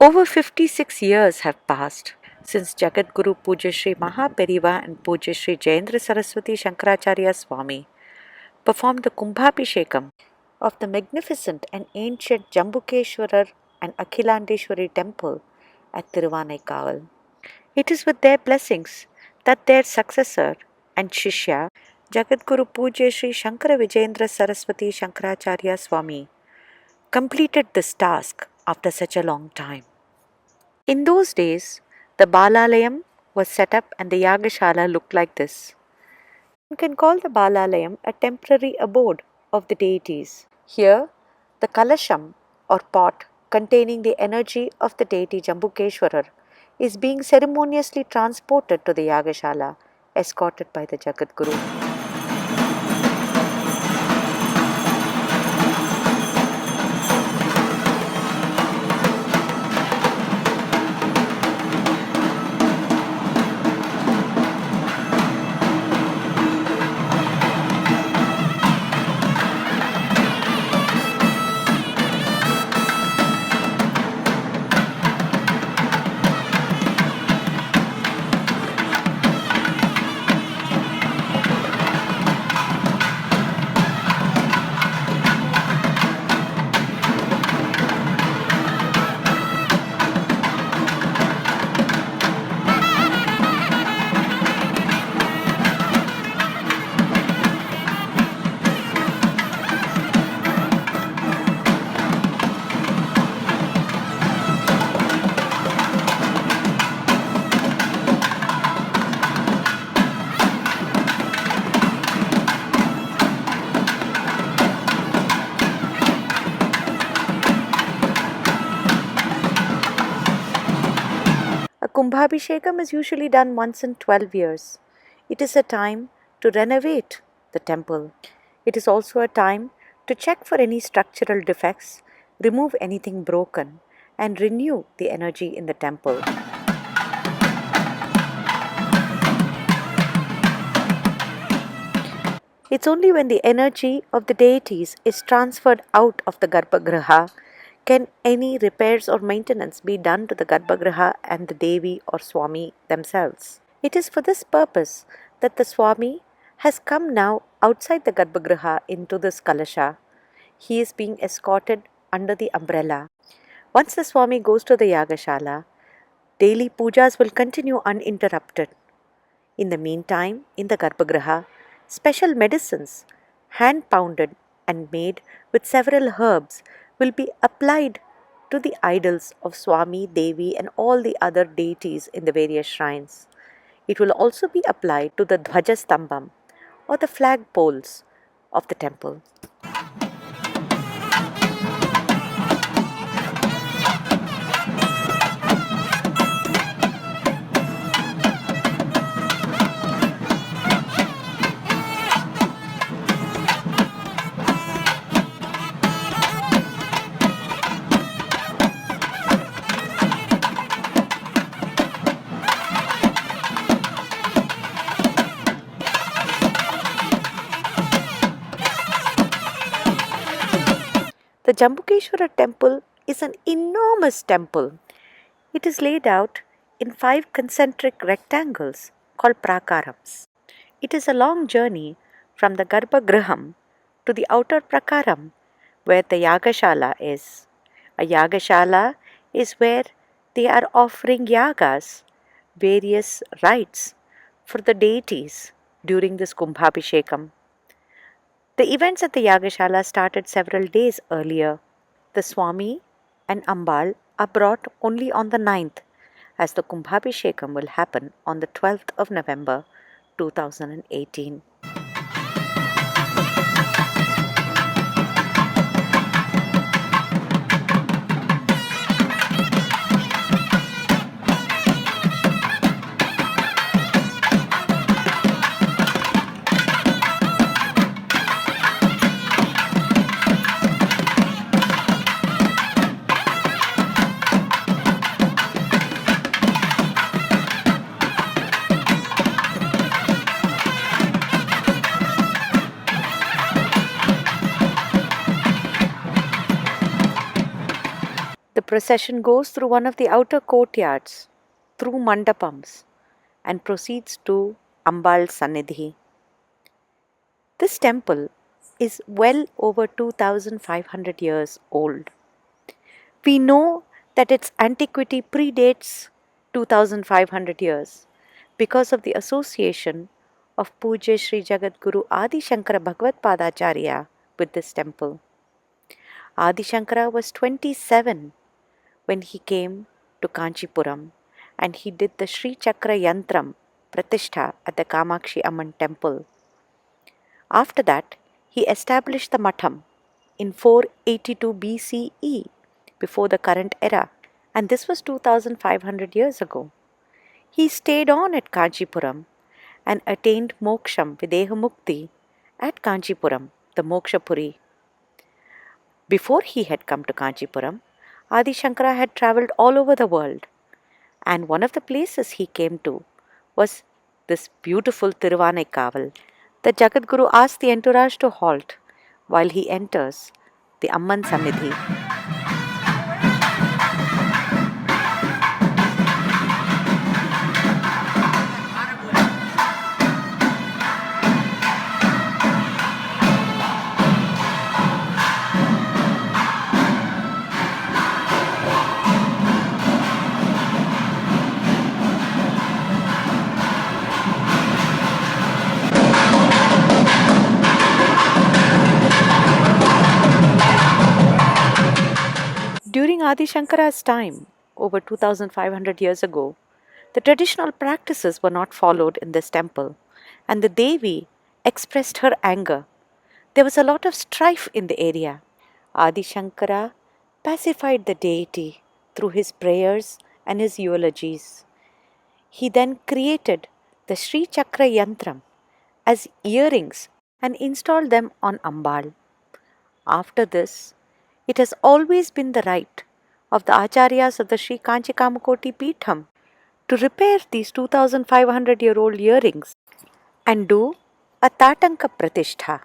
Over 56 years have passed since Jagadguru Pujyashree Mahaperiva and Pujyashree Vijayendra Sarasvati Shankaracharya Swami performed the Kumbhabhishekam of the magnificent and ancient Jambukeshwarar and Akhilandeshwari temple at Thiruva. It is with their blessings that their successor and Shishya, Jagadguru Pujyashree Shankara Vijayendra Saraswati Shankaracharya Swami, completed this task after such a long time. In those days, the Balalayam was set up and the Yāga Shala looked like this. One can call the Balalayam a temporary abode of the deities. Here, the Kalasham or pot containing the energy of the deity Jambukeshwarar is being ceremoniously transported to the Yāga Shala, escorted by the Jagadguru. A Kumbhabhishekam is usually done once in 12 years. It is a time to renovate the temple. It is also a time to check for any structural defects, remove anything broken, and renew the energy in the temple. It's only when the energy of the deities is transferred out of the Garbhagriha can any repairs or maintenance be done to the Garbhagriha and the Devi or Swami themselves. It is for this purpose that the Swami has come now outside the Garbhagriha into this Kalasha. He is being escorted under the umbrella. Once the Swami goes to the Yāga Shala, daily pujas will continue uninterrupted. In the meantime, in the Garbhagriha, special medicines, hand pounded and made with several herbs, will be applied to the idols of Swami, Devi, and all the other deities in the various shrines. It will also be applied to the Dhvajastambham or the flag poles of the temple. The Jambukeshwara temple is an enormous temple. It is laid out in 5 concentric rectangles called prakarams. It is a long journey from the Garbhagriham to the outer prakaram where the Yāga Shala is. A Yāga Shala is where they are offering yagas, various rites for the deities during this Kumbhabhishekam. The events at the Yāga Shala started several days earlier. The Svami and Ambal are brought only on the 9th, as the Kumbhabhishekam will happen on the 12th of November 2018. procession goes through one of the outer courtyards, through mandapams, and proceeds to Ambal Sannidhi. This temple is well over 2500 years old. We know that its antiquity predates 2500 years because of the association of Pujyashree Jagadguru Adi Shankara Bhagavad Padacharya with this temple. Adi Shankara was 27 when he came to Kanchipuram and he did the Sri Chakra Yantram Pratishtha at the Kamakshi Amman temple. After that, he established the Matham in 482 BCE, before the current era, and this was 2500 years ago. He stayed on at Kanchipuram and attained moksham videha mukti at Kanchipuram, the Mokshapuri. Before he had come to Kanchipuram, Adi Shankara had travelled all over the world, and one of the places he came to was this beautiful Thiruvannaikkaval. The Jagadguru asked the entourage to halt while he enters the Amman Sannidhi. During Adi Shankara's time, over 2500 years ago, the traditional practices were not followed in this temple, and the Devi expressed her anger. There was a lot of strife in the area. Adi Shankara pacified the deity through his prayers and his eulogies. He then created the Sri Chakra Yantram as earrings and installed them on Ambal. After this, it has always been the right of the Acharyas of the Sri Kanchikamakoti Peetham to repair these 2500-year-old earrings and do a Tatanka Pratishtha.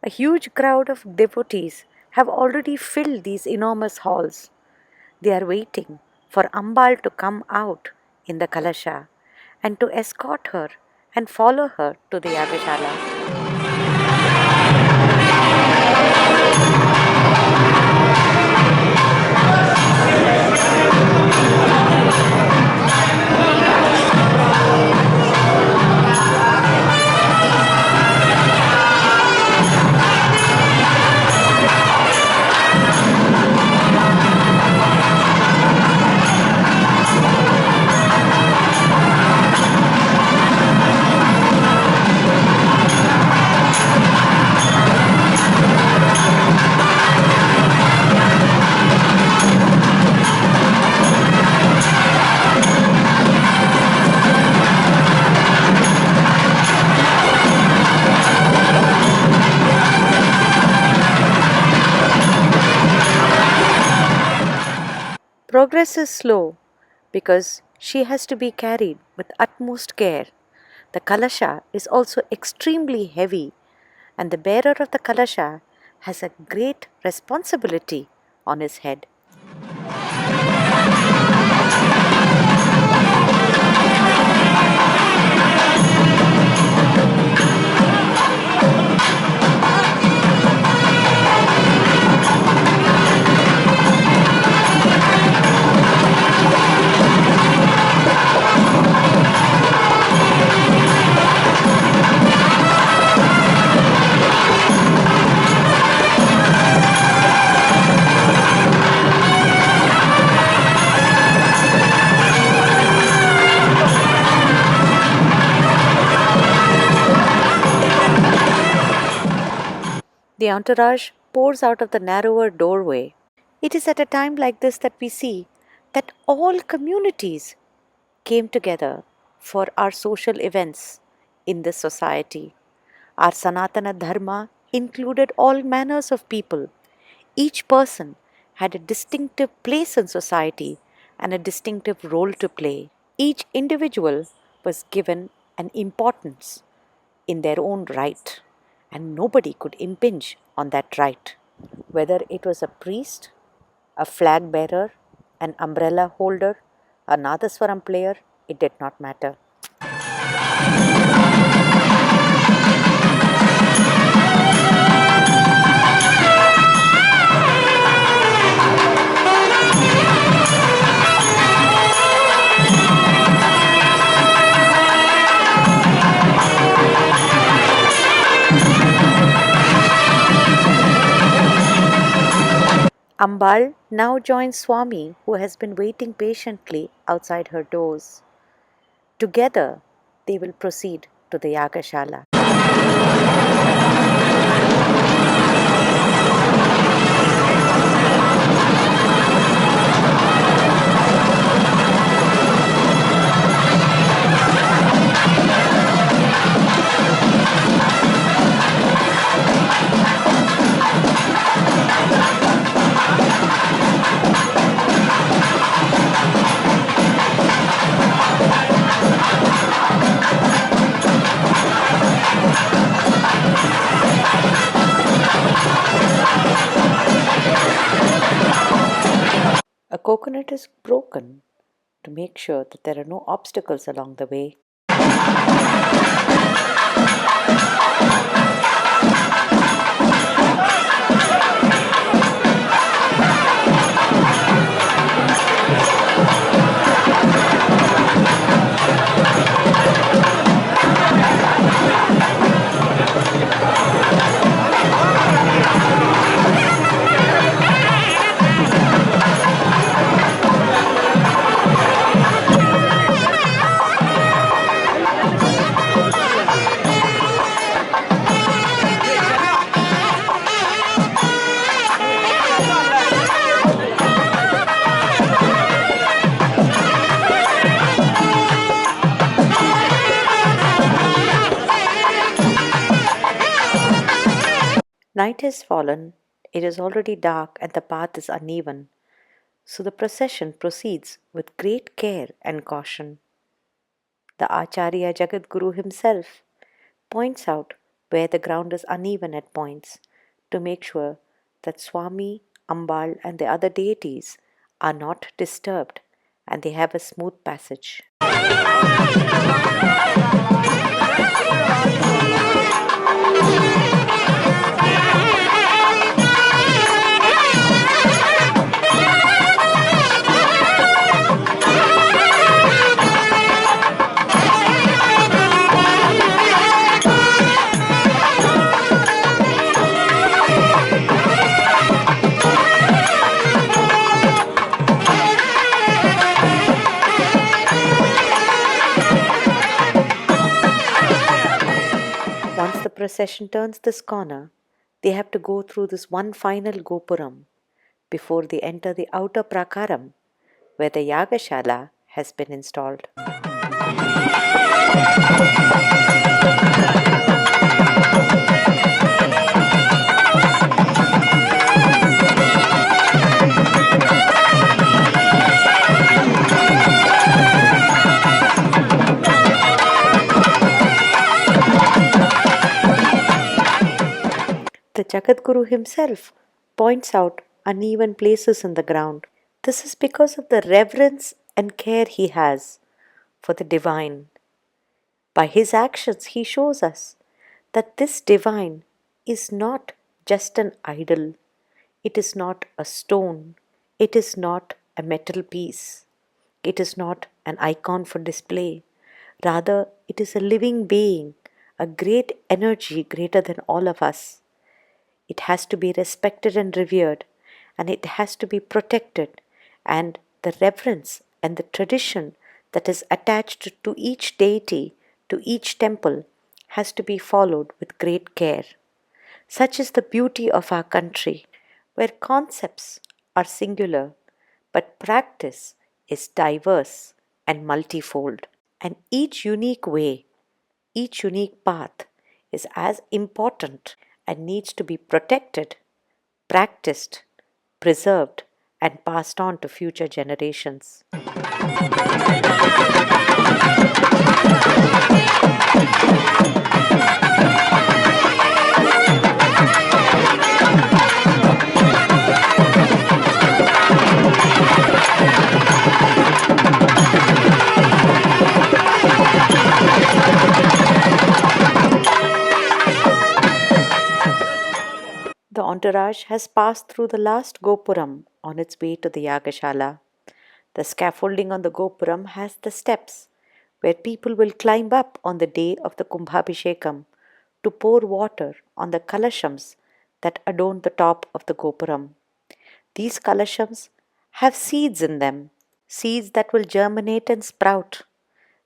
A huge crowd of devotees have already filled these enormous halls. They are waiting for Ambal to come out in the Kalasha and to escort her and follow her to the Yāga Shala. Progress is slow because she has to be carried with utmost care. The Kalasha is also extremely heavy, and the bearer of the Kalasha has a great responsibility on his head. The entourage pours out of the narrower doorway. It is at a time like this that we see that all communities came together for our social events in this society. Our Sanatana Dharma included all manners of people. Each person had a distinctive place in society and a distinctive role to play. Each individual was given an importance in their own right, and nobody could impinge on that right. Whether it was a priest, a flag bearer, an umbrella holder, a Nadaswaram player, it did not matter. Ambal now joins Swami, who has been waiting patiently outside her doors. Together, they will proceed to the Yāga Shala. A coconut is broken to make sure that there are no obstacles along the way. Night has fallen, it is already dark, and the path is uneven, so the procession proceeds with great care and caution. The Acharya Jagadguru himself points out where the ground is uneven at points to make sure that Swami, Ambal, and the other deities are not disturbed and they have a smooth passage. Once the procession turns this corner, they have to go through this one final Gopuram before they enter the outer Prakaram where the Yāga Shala has been installed. The Jagadguru himself points out uneven places in the ground. This is because of the reverence and care he has for the divine. By his actions, he shows us that this divine is not just an idol, it is not a stone, it is not a metal piece, it is not an icon for display. Rather, it is a living being, a great energy greater than all of us. It has to be respected and revered, and it has to be protected, and the reverence and the tradition that is attached to each deity, to each temple, has to be followed with great care. Such is the beauty of our country, where concepts are singular, but practice is diverse and multifold. And each unique way, each unique path is as important and needs to be protected, practiced, preserved, and passed on to future generations. The entourage has passed through the last Gopuram on its way to the Yāga Shala. The scaffolding on the Gopuram has the steps where people will climb up on the day of the Kumbhabhishekam to pour water on the Kalashams that adorn the top of the Gopuram. These Kalashams have seeds in them, seeds that will germinate and sprout.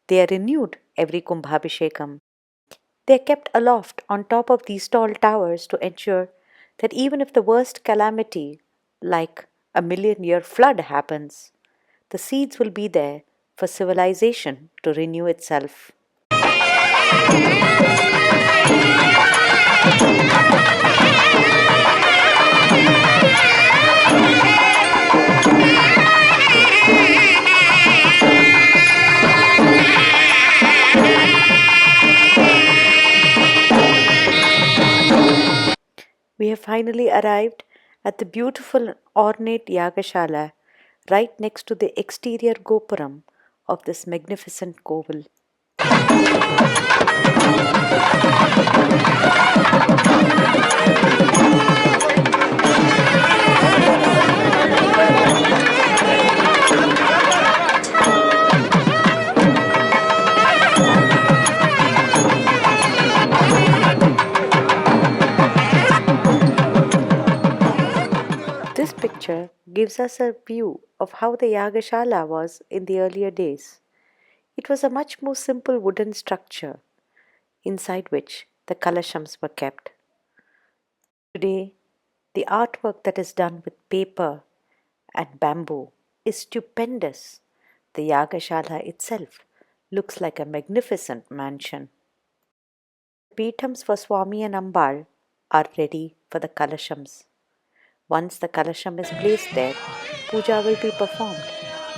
They are renewed every Kumbhabhishekam. They are kept aloft on top of these tall towers to ensure that even if the worst calamity, like a million-year flood, happens, the seeds will be there for civilization to renew itself. We have finally arrived at the beautiful and ornate Yāga Shala right next to the exterior Gopuram of this magnificent koval. This picture gives us a view of how the Yāga Shala was in the earlier days. It was a much more simple wooden structure inside which the Kalashams were kept. Today, the artwork that is done with paper and bamboo is stupendous. The Yāga Shala itself looks like a magnificent mansion. The Peethams for Svami and Ambal are ready for the Kalashams. Once the Kalasham is placed there, puja will be performed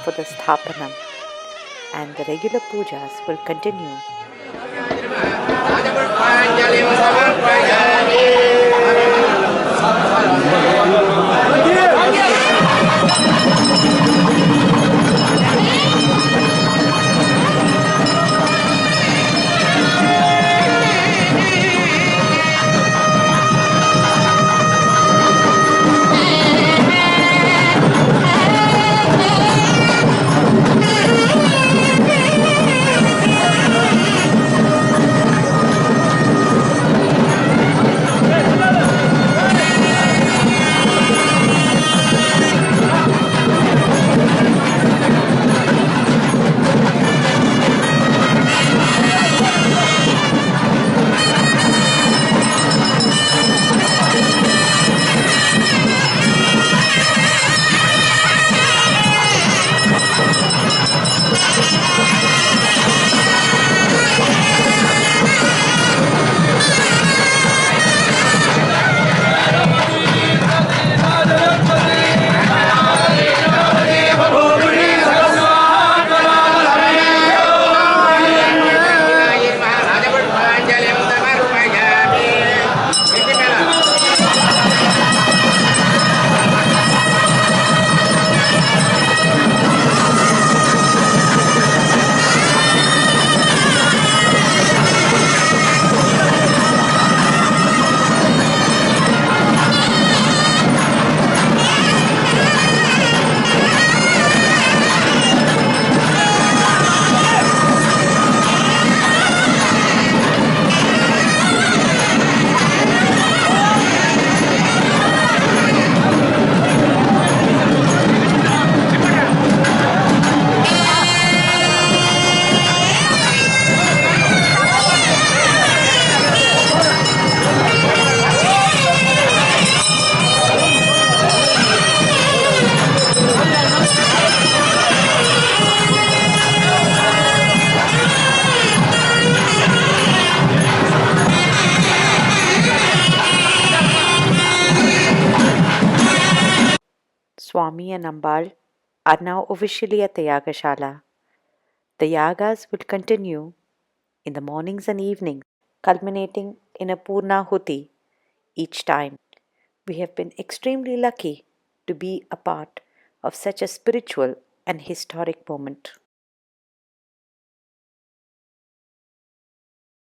for the Sthapanam, and the regular pujas will continue. Swami and Ambal are now officially at the Yāga Shala. The yagas will continue in the mornings and evenings, culminating in a Purnahuti each time. We have been extremely lucky to be a part of such a spiritual and historic moment.